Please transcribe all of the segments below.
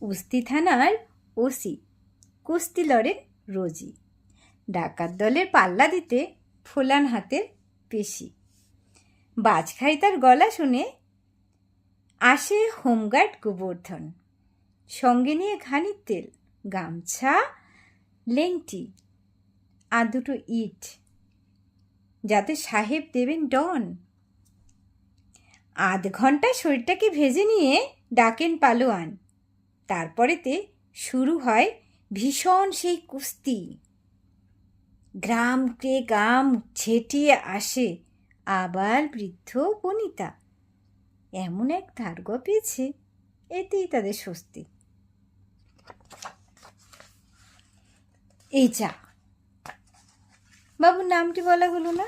উস্তি থানার ওসি কুস্তি লড়েন রোজই। ডাকাত দলের পাল্লা দিতে ফোলান হাতের পেশি। বাজখাই তার গলা শুনে আসে হোমগার্ড গোবর্ধন। সঙ্গে নিয়ে ঘানির তেল, গামছা, লেংটি আর দুটো ইট, যাতে সাহেব দেবেন ডন। আধ ঘন্টা শরীরটাকে ভেজে নিয়ে ডাকেন পালোয়ান। তারপরেতে শুরু হয় ভীষণ সেই কুস্তি। গ্রামকে গ্রাম ছেটিয়ে আসে আবার বৃদ্ধ বনিতা। এমন এক ধার্গ পেয়েছে, এতেই তাদের স্বস্তি। এই চা। বাবুর নামটি বলা হলো না।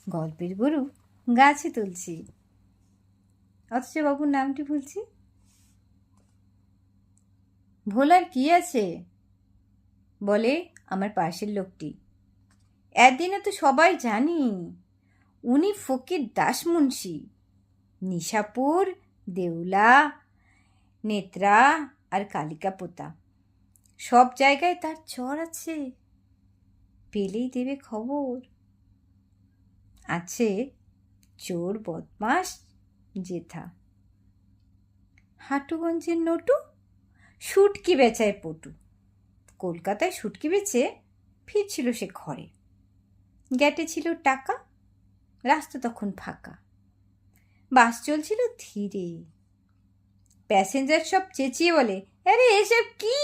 গল্পের গরু গাছে তুলছি, অথচ বাবুর নামটি ভুলছি। ভোলার কি আছে, বলে আমার পাশের লোকটি। একদিনে তো সবাই জানি, উনি ফকির দাস মুন্সি। নিশাপুর, দেউলা, নেত্রা আর কালিকাপোতা সব জায়গায় তার চর আছে, পেলেই দেবে খবর। আছে চোর বদমাস জেঠা। হাটুগঞ্জের নটু শুটকি বেচায় পটু। কলকাতায় শুটকি বেচে ফিরছিল সে ঘরে। গ্যাটে ছিল টাকা, রাস্তা তখন ফাঁকা। বাস চলছিল ধীরে। প্যাসেঞ্জার সব চেঁচিয়ে বলে, আরে এসব কি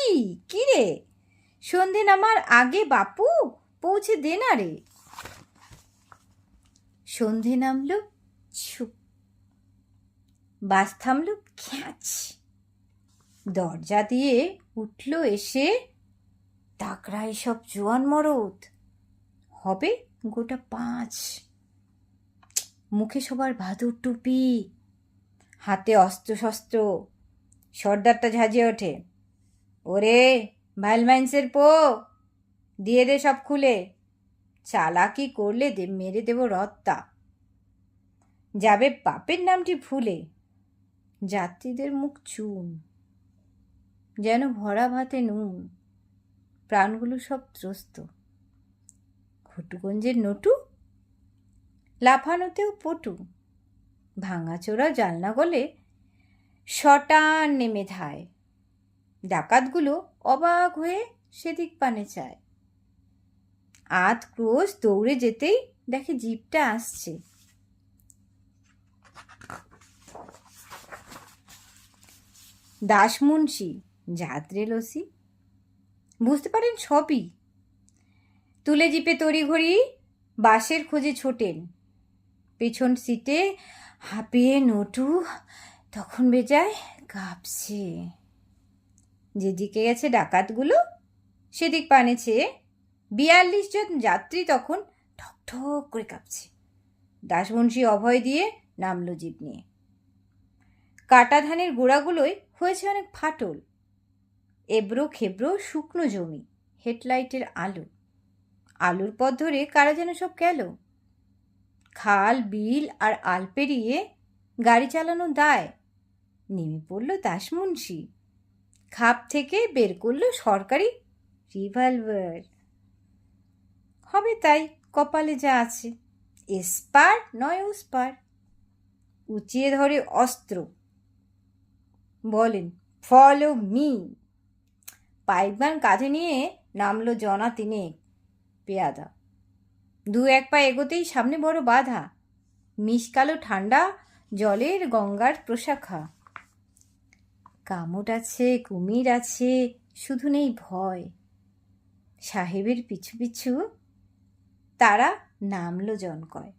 কি রে, সন্ধে নামার আগে বাপু পৌঁছে দে না রে। সন্ধে নামলো, ছুপ। বাস থামলো, খ্যাঁচ। দরজা দিয়ে উঠল এসে তাকড়া এসব জোয়ান মরদ, হবে গোটা 5। মুখে সবার ভাদুর টুপি, হাতে অস্ত্র শস্ত্র। সর্দারটা ঝাঁঝিয়ে ওঠে, ওরে ভাইলমাইন্সের পো, দিয়ে দে সব খুলে। চালাকি করলে মেরে দেব রত্তা। যাবে বাপের নামটি ভুলে। যাত্রীদের মুখ চুন, যেন ভরা ভাতে নুন। প্রাণগুলো সব ত্রস্ত। ঘটুগঞ্জের নটু লাফানোতেও পটু। ভাঙাচোরা জানলা গলে শটান নেমে ধায়। ডাকাতগুলো অবাক হয়ে সেদিক পানে চায়। আধ ক্রোশ দৌড়ে যেতেই দেখে জিপটা আসছে। দাস মুন্সি, যাত্রে লসি, বুঝতে পারেন সবই। তুলে জিপে তড়িঘড়ি বাসের খোঁজে ছোটেন। পেছন সিটে হাঁপিয়ে নটু তখন বেজায় কাঁপছে। যেদিকে গেছে ডাকাতগুলো সেদিক পানে চেয়ে 42 জন যাত্রী তখন ঠক ঠক করে কাঁপছে। দাসমুন্সি অভয় দিয়ে নামলো জিপ নিয়ে। কাটা ধানের গোড়াগুলোই হয়েছে অনেক ফাটল। এবড়ো খেবড়ো শুকনো জমি, হেডলাইটের আলো। আলুর পথ ধরে কারা যেন সব গেল। খাল বিল আর আল পেরিয়ে গাড়ি চালানো দায়। নেমে পড়ল দাসমুন্সি। খাপ থেকে বের করল সরকারি রিভলভার। হবে তাই, কপালে যা আছে। এসপার নয় ওসপার। উঁচিয়ে ধরে অস্ত্র, বলেন ফলো মি। পাইপগান কাঁধে নিয়ে নামলো জনা তিনেক পেয়াদা। 2-1 পা এগোতেই সামনে বড় বাধা। মিশকালো ঠান্ডা জলের গঙ্গার প্রশাখা। কামট আছে, কুমির আছে, শুধু নেই ভয়। সাহেবের পিছু পিছু তারা নামলো জনকয়।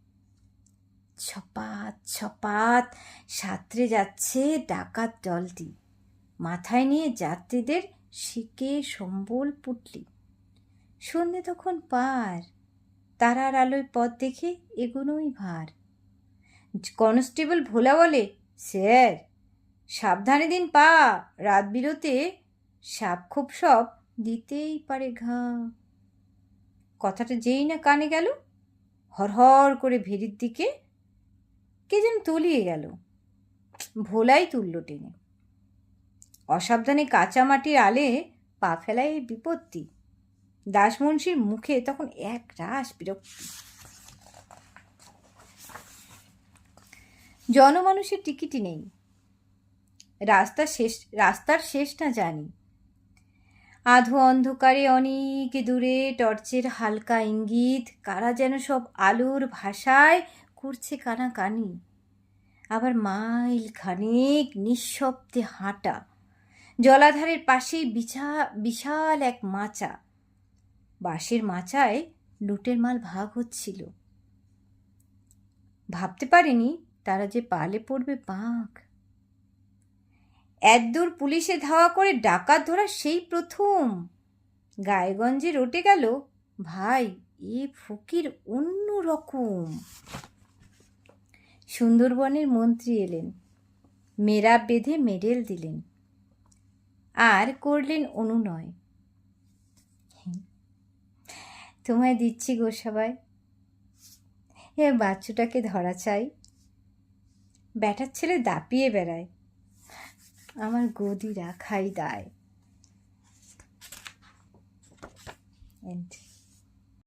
ছপাত ছপাত সাঁতরে যাচ্ছে ডাকাত দলটি। মাথায় নিয়ে যাত্রীদের শিকে সম্বল পুটলি। সন্ধে তখন পার। তারার আলোয় পথ দেখে এগোনোই ভার। কনস্টেবল ভোলা বলে, স্যার সাবধানে দিন পা, রাত বিরতে সাপ খোপ সব দিতেই পারে ঘা। কথাটা যেই না কানে গেল, হরহর করে ভেরির দিকে কে যেন তলিয়ে গেল। ভোলাই তুলল টেনে। অসাবধানে কাঁচা মাটির আলে পা ফেলায় এই বিপত্তি। দাসমুন্সির মুখে তখন এক রাশ বিরক্তি। জনমানুষের টিকিটই নেই। রাস্তার শেষ না জানি। আধো অন্ধকারে অনেক দূরে টর্চের হালকা ইঙ্গিত, কারা যেন সব আলোর ভাষায় করছে কানাকানি। আবার মাইল খানেক নিঃশব্দে হাঁটা, জলাধারের পাশেই বিশাল এক মাচা। বাঁশের মাচায় লুটের মাল ভাগ হচ্ছিল। ভাবতে পারেনি তারা যে পালে পড়বে বাঘ। এতদূর পুলিশে ধাওয়া করে ডাকাত ধরা সেই প্রথম। গায়েগঞ্জে রটে গেল ভাই এ ফকির অন্য রকম। সুন্দরবনের মন্ত্রী এলেন, মেরাব বেঁধে মেডেল দিলেন, আর করলেন অনুনয়। তোমায় দিচ্ছি গোসাবাই, এ বাচ্চুটাকে ধরা চাই। ব্যাটার ছেলে দাপিয়ে বেড়ায়, আমার গদি রাখাই দায়। এন্ড